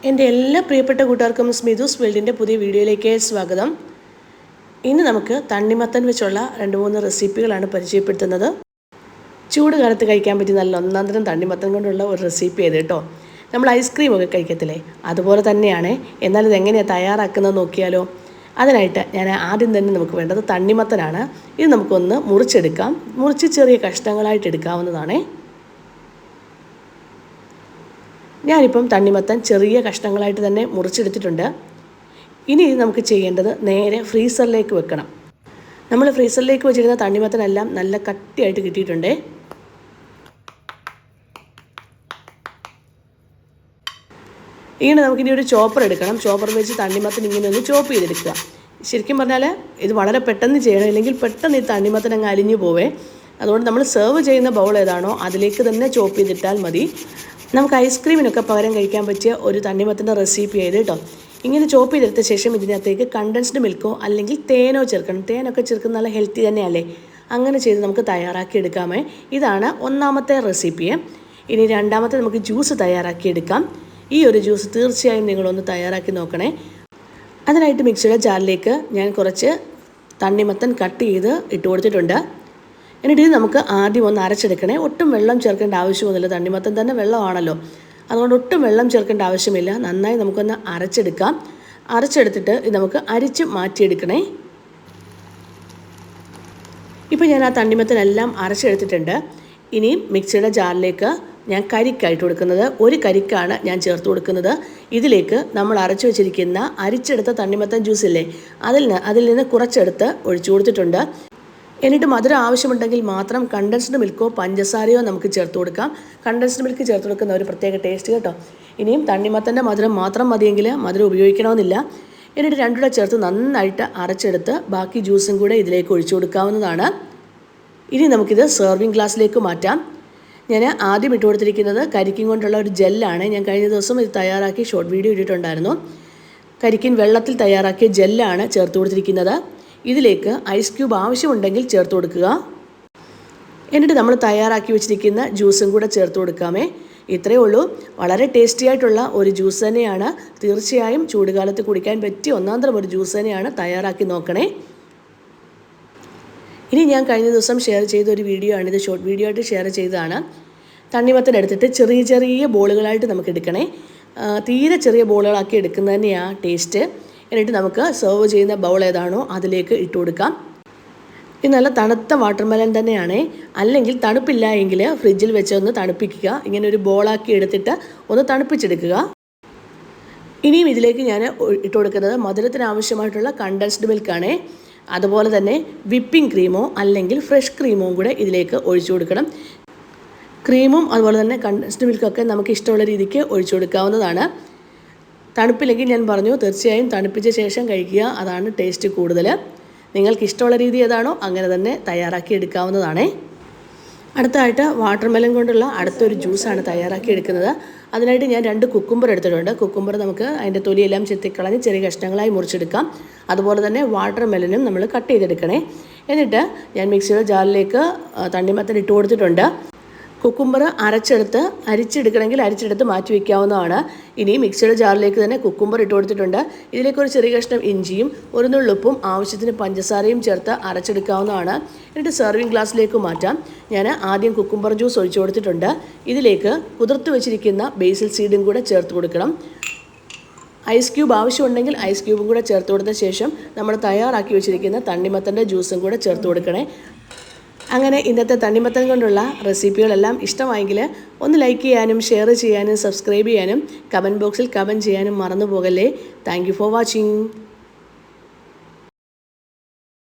എൻ്റെ എല്ലാ പ്രിയപ്പെട്ട കൂട്ടുകാർക്കും സ്മിതുസ് വേൾഡിൻ്റെ പുതിയ വീഡിയോയിലേക്ക് സ്വാഗതം. ഇന്ന് നമുക്ക് തണ്ണിമത്തൻ വെച്ചുള്ള 2-3 റെസിപ്പികളാണ് പരിചയപ്പെടുത്തുന്നത്. ചൂട് കാലത്ത് കഴിക്കാൻ പറ്റിയ നല്ല ഒന്നാന്തരം തണ്ണിമത്തൻ കൊണ്ടുള്ള ഒരു റെസിപ്പി ചെയ്ത് കേട്ടോ. നമ്മൾ ഐസ്ക്രീമൊക്കെ കഴിക്കത്തില്ലേ, അതുപോലെ തന്നെയാണ്. എന്നാൽ ഇതെങ്ങനെയാണ് തയ്യാറാക്കുന്നത് നോക്കിയാലോ. അതിനായിട്ട് ഞാൻ ആദ്യം തന്നെ നമുക്ക് വേണ്ടത് തണ്ണിമത്തനാണ്. ഇത് നമുക്കൊന്ന് മുറിച്ചെടുക്കാം. മുറിച്ച് ചെറിയ കഷ്ണങ്ങളായിട്ട് എടുക്കാവുന്നതാണ്. ഞാനിപ്പം തണ്ണിമത്തൻ ചെറിയ കഷ്ണങ്ങളായിട്ട് തന്നെ മുറിച്ചെടുത്തിട്ടുണ്ട്. ഇനി നമുക്ക് ചെയ്യേണ്ടത് നേരെ ഫ്രീസറിലേക്ക് വെക്കണം. നമ്മൾ ഫ്രീസറിലേക്ക് വെച്ചിരുന്ന തണ്ണിമത്തനെല്ലാം നല്ല കട്ടിയായിട്ട് കിട്ടിയിട്ടുണ്ട്. ഇങ്ങനെ നമുക്കിനി ഒരു ചോപ്പർ എടുക്കണം. ചോപ്പർ വെച്ച് തണ്ണിമത്തൻ ഇങ്ങനെ ഒന്ന് ചോപ്പ് ചെയ്തെടുക്കുക. ശരിക്കും പറഞ്ഞാൽ ഇത് വളരെ പെട്ടെന്ന് ചെയ്യണം, ഇല്ലെങ്കിൽ പെട്ടെന്ന് ഈ തണ്ണിമത്തൻ അങ്ങ് അലിഞ്ഞു പോവേ. അതുകൊണ്ട് നമ്മൾ സെർവ് ചെയ്യുന്ന ബൗൾ ഏതാണോ അതിലേക്ക് തന്നെ ചോപ്പ് ചെയ്തിട്ടാൽ മതി. നമുക്ക് ഐസ്ക്രീമിനൊക്കെ പകരം കഴിക്കാൻ പറ്റിയ ഒരു തണ്ണിമത്തൻ്റെ റെസിപ്പി ആയത് കേട്ടോ. ഇങ്ങനെ ചോപ്പ് ചെയ്തെടുത്ത ശേഷം ഇതിനകത്തേക്ക് കണ്ടൻസ്ഡ് മിൽക്കോ അല്ലെങ്കിൽ തേനോ ചേർക്കണം. തേനൊക്കെ ചേർക്കുന്ന നല്ല ഹെൽത്തി തന്നെയല്ലേ. അങ്ങനെ ചെയ്ത് നമുക്ക് തയ്യാറാക്കി എടുക്കാമേ. ഇതാണ് ഒന്നാമത്തെ റെസിപ്പിയെ. ഇനി രണ്ടാമത്തെ നമുക്ക് ജ്യൂസ് തയ്യാറാക്കിയെടുക്കാം. ഈ ഒരു ജ്യൂസ് തീർച്ചയായും നിങ്ങളൊന്ന് തയ്യാറാക്കി നോക്കണേ. അതിനായിട്ട് മിക്സിയുടെ ജാറിലേക്ക് ഞാൻ കുറച്ച് തണ്ണിമത്തൻ കട്ട് ചെയ്ത് ഇട്ട് കൊടുത്തിട്ടുണ്ട്. എന്നിട്ട് ഇത് നമുക്ക് ആദ്യം ഒന്ന് അരച്ചെടുക്കണേ. ഒട്ടും വെള്ളം ചേർക്കേണ്ട ആവശ്യമൊന്നുമില്ല. തണ്ണിമത്തൻ തന്നെ വെള്ളമാണല്ലോ, അതുകൊണ്ട് ഒട്ടും വെള്ളം ചേർക്കേണ്ട ആവശ്യമില്ല. നന്നായി നമുക്കൊന്ന് അരച്ചെടുക്കാം. അരച്ചെടുത്തിട്ട് ഇത് നമുക്ക് അരിച്ച് മാറ്റിയെടുക്കണേ. ഇപ്പോൾ ഞാൻ ആ തണ്ണിമത്തനെല്ലാം അരച്ചെടുത്തിട്ടുണ്ട്. ഇനി മിക്സിയുടെ ജാറിലേക്ക് ഞാൻ കരിക്കായിട്ട് കൊടുക്കുന്നത്, ഒരു കരിക്കാണ് ഞാൻ ചേർത്ത് കൊടുക്കുന്നത്. ഇതിലേക്ക് നമ്മൾ അരച്ചു വെച്ചിരിക്കുന്ന അരിച്ചെടുത്ത തണ്ണിമത്തൻ ജ്യൂസില്ലേ, അതിൽ നിന്ന് കുറച്ചെടുത്ത് ഒഴിച്ചു കൊടുത്തിട്ടുണ്ട്. എന്നിട്ട് മധുരം ആവശ്യമുണ്ടെങ്കിൽ മാത്രം കണ്ടൻസ്ഡ് മിൽക്കോ പഞ്ചസാരയോ നമുക്ക് ചേർത്ത് കൊടുക്കാം. കണ്ടൻസ്ഡ് മിൽക്ക് ചേർത്ത് കൊടുക്കുന്ന ഒരു പ്രത്യേക ടേസ്റ്റ് കേട്ടോ. ഇനിയും തണ്ണിമത്തൻ്റെ മധുരം മാത്രം മതിയെങ്കിൽ മധുരം ഉപയോഗിക്കണമെന്നില്ല. എന്നിട്ട് രണ്ടുകൂടെ ചേർത്ത് നന്നായിട്ട് അരച്ചെടുത്ത് ബാക്കി ജ്യൂസും കൂടെ ഇതിലേക്ക് ഒഴിച്ചു കൊടുക്കാവുന്നതാണ്. ഇനി നമുക്കിത് സെർവിങ് ഗ്ലാസ്സിലേക്ക് മാറ്റാം. ഞാൻ ആദ്യം ഇട്ട് കൊടുത്തിരിക്കുന്നത് കരിക്കിൻ കൊണ്ടുള്ള ഒരു ജെല്ലാണ്. ഞാൻ കഴിഞ്ഞ ദിവസം ഇത് തയ്യാറാക്കി ഷോർട്ട് വീഡിയോ ഇട്ടിട്ടുണ്ടായിരുന്നു. കരിക്കിൻ വെള്ളത്തിൽ തയ്യാറാക്കിയ ജെല്ലാണ് ചേർത്ത് കൊടുത്തിരിക്കുന്നത്. ഇതിലേക്ക് ഐസ് ക്യൂബ് ആവശ്യമുണ്ടെങ്കിൽ ചേർത്ത് കൊടുക്കുക. എന്നിട്ട് നമ്മൾ തയ്യാറാക്കി വെച്ചിരിക്കുന്ന ജ്യൂസും കൂടെ ചേർത്ത് കൊടുക്കാമേ. ഇത്രയേ ഉള്ളൂ. വളരെ ടേസ്റ്റി ആയിട്ടുള്ള ഒരു ജ്യൂസ് തന്നെയാണ്. തീർച്ചയായും ചൂടുകാലത്ത് കുടിക്കാൻ പറ്റിയ ഒന്നാന്തരം ഒരു ജ്യൂസ് തന്നെയാണ്. തയ്യാറാക്കി നോക്കണേ. ഇനി ഞാൻ കഴിഞ്ഞ ദിവസം ഷെയർ ചെയ്ത ഒരു വീഡിയോ ആണ്, ഇത് ഷോർട്ട് വീഡിയോ ആയിട്ട് ഷെയർ ചെയ്തതാണ്. തണ്ണിമത്തൻ എടുത്തിട്ട് ചെറിയ ചെറിയ ബോളുകളായിട്ട് നമുക്ക് എടുക്കണേ. തീരെ ചെറിയ ബോളുകളാക്കി എടുക്കുന്നത് തന്നെയാണ് ടേസ്റ്റ്. എന്നിട്ട് നമുക്ക് സെർവ് ചെയ്യുന്ന ബൗൾ ഏതാണോ അതിലേക്ക് ഇട്ട് കൊടുക്കാം. ഇത് നല്ല തണുത്ത വാട്ടർമെലൻ തന്നെയാണ്. അല്ലെങ്കിൽ തണുപ്പില്ല എങ്കിൽ ഫ്രിഡ്ജിൽ വെച്ച് ഒന്ന് തണുപ്പിക്കുക. ഇങ്ങനെ ഒരു ബോളാക്കി എടുത്തിട്ട് ഒന്ന് തണുപ്പിച്ചെടുക്കുക. ഇനിയും ഇതിലേക്ക് ഞാൻ ഇട്ട് കൊടുക്കുന്നത് മധുരത്തിന് ആവശ്യമായിട്ടുള്ള കണ്ടൻസ്ഡ് മിൽക്കാണ്. അതുപോലെ തന്നെ വിപ്പിംഗ് ക്രീമോ അല്ലെങ്കിൽ ഫ്രഷ് ക്രീമോ കൂടെ ഇതിലേക്ക് ഒഴിച്ചു കൊടുക്കണം. ക്രീമും അതുപോലെ തന്നെ കണ്ടൻസ്ഡ് മിൽക്കൊക്കെ നമുക്ക് ഇഷ്ടമുള്ള രീതിക്ക് ഒഴിച്ചു കൊടുക്കാവുന്നതാണ്. തണുപ്പില്ലെങ്കിൽ ഞാൻ പറഞ്ഞു, തീർച്ചയായും തണുപ്പിച്ച ശേഷം കഴിക്കുക, അതാണ് ടേസ്റ്റ് കൂടുതൽ. നിങ്ങൾക്ക് ഇഷ്ടമുള്ള രീതി ഏതാണോ അങ്ങനെ തന്നെ തയ്യാറാക്കി എടുക്കാവുന്നതാണ്. അടുത്തായിട്ട് വാട്ടർമെലൻ കൊണ്ടുള്ള അടുത്തൊരു ജ്യൂസാണ് തയ്യാറാക്കി എടുക്കുന്നത്. അതിനായിട്ട് ഞാൻ 2 കുക്കുംബർ എടുത്തിട്ടുണ്ട്. കുക്കുംബർ നമുക്ക് അതിൻ്റെ തൊലിയെല്ലാം ചെത്തിക്കളഞ്ഞ് ചെറിയ കഷ്ണങ്ങളായി മുറിച്ചെടുക്കാം. അതുപോലെ തന്നെ വാട്ടർമെലനും നമ്മൾ കട്ട് ചെയ്തെടുക്കണേ. എന്നിട്ട് ഞാൻ മിക്സിയുടെ ജാറിലേക്ക് തണ്ണിമത്തൻ ഇട്ട് കൊടുത്തിട്ടുണ്ട്. കുക്കുംബർ അരിച്ചെടുക്കണമെങ്കിൽ അരിച്ചെടുത്ത് മാറ്റി വയ്ക്കാവുന്നതാണ്. ഇനി മിക്സിയുടെ ജാറിലേക്ക് തന്നെ കുക്കുംബർ ഇട്ട് കൊടുത്തിട്ടുണ്ട്. ഇതിലേക്ക് ഒരു ചെറിയ കഷ്ണം ഇഞ്ചിയും ഒരു നുള്ളുപ്പും ആവശ്യത്തിന് പഞ്ചസാരയും ചേർത്ത് അരച്ചെടുക്കാവുന്നതാണ്. എന്നിട്ട് സെർവിങ് ഗ്ലാസ്സിലേക്ക് മാറ്റാം. ഞാൻ ആദ്യം കുക്കുംബർ ജ്യൂസ് ഒഴിച്ചു കൊടുത്തിട്ടുണ്ട്. ഇതിലേക്ക് കുതിർത്ത് വെച്ചിരിക്കുന്ന ബേസിൽ സീഡും കൂടെ ചേർത്ത് കൊടുക്കണം. ഐസ് ക്യൂബ് ആവശ്യമുണ്ടെങ്കിൽ ഐസ് ക്യൂബും കൂടെ ചേർത്ത് കൊടുത്ത ശേഷം നമ്മൾ തയ്യാറാക്കി വെച്ചിരിക്കുന്ന തണ്ണിമത്തൻ്റെ ജ്യൂസും കൂടെ ചേർത്ത് കൊടുക്കണേ. അങ്ങനെ ഇന്നത്തെ തണ്ണിമത്തൻ കൊണ്ടുള്ള റെസിപ്പികളെല്ലാം ഇഷ്ടമായെങ്കിൽ ഒന്ന് ലൈക്ക് ചെയ്യാനും ഷെയർ ചെയ്യാനും സബ്സ്ക്രൈബ് ചെയ്യാനും കമൻറ്റ് ബോക്സിൽ കമൻറ്റ് ചെയ്യാനും മറന്നു പോകല്ലേ. Thank you for watching.